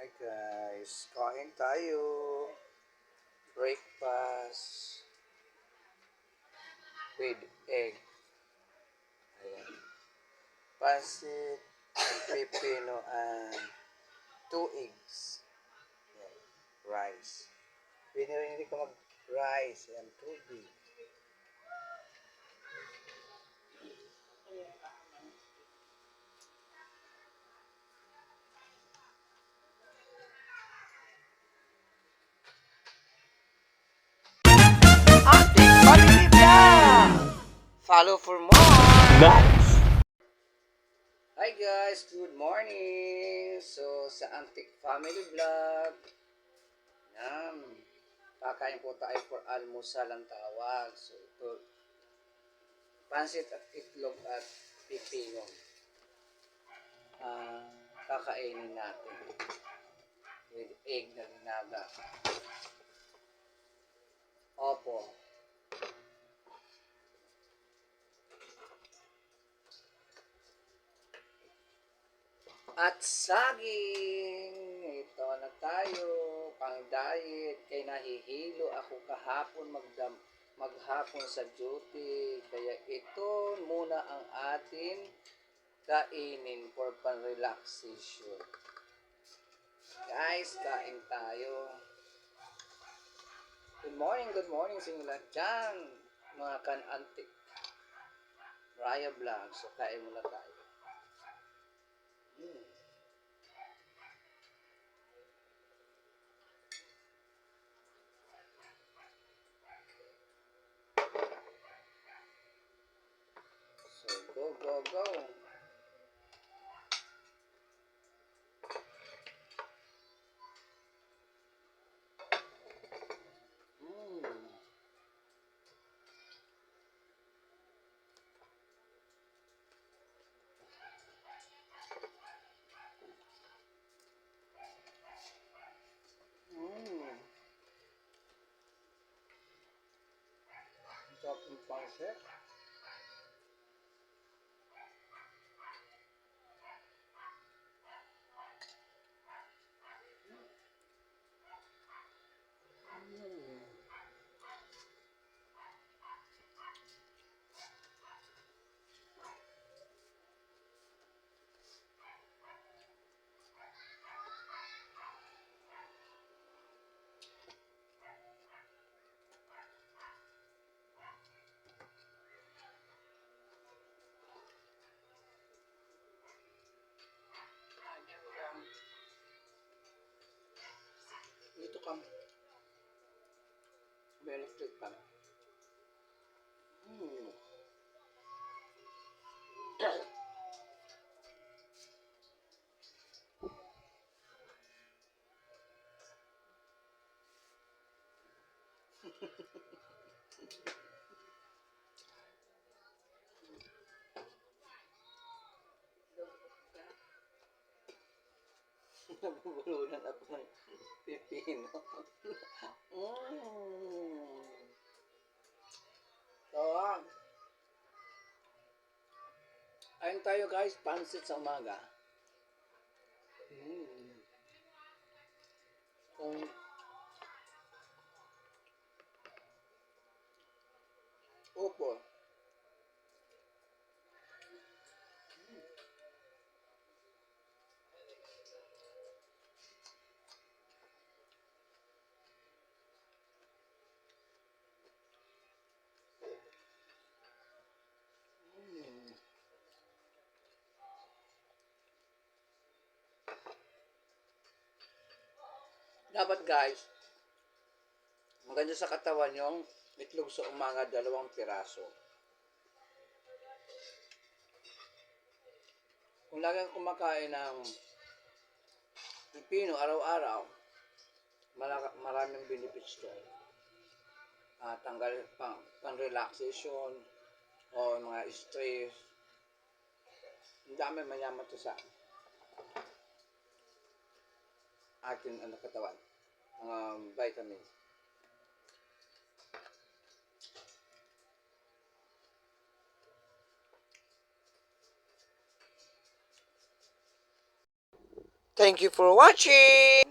Hi guys, kain tayo. Breakfast with egg. Ayan. Pancit, and pepino, and 2 eggs. Ayan. Rice. Pwede rin hindi ka mag-rice and tubig. Ating Family Vlog! Follow for more! Nice! Hi guys, good morning! So, sa Antique Family Vlog, yan, kakain po tayo for almusal ang tawag. So, ito, pansit at itlog at pipino. Kakainin natin with egg na linaga. Opo. At saging. Ito na tayo. Pang diet. Kaya nahihilo ako kahapon maghapon sa duty. Kaya ito muna ang atin kainin for pan-relaxation. Guys, kain tayo. Good morning sa inyo lahat dyan. Mga kan-antik. Raya Vlog. So, kain muna tayo. So, go. Mm. Mm. Sarap ng pansit. Dito ka. May electric pa. Mm. Nabubulunan ako ng pipino. Mm. So, ayun tayo guys, pansit sa umaga. Mm. Kung opo. Mm. Dapat guys, maganda sa katawan yung itlog sa umaga, 2 piraso. Kung lagi kang kumakain ng pipino araw-araw, maraming benefits to. Tanggal pang-relaxation o mga stress. Ang dami mayaman to sa ating katawan. Mga vitamins. Thank you for watching!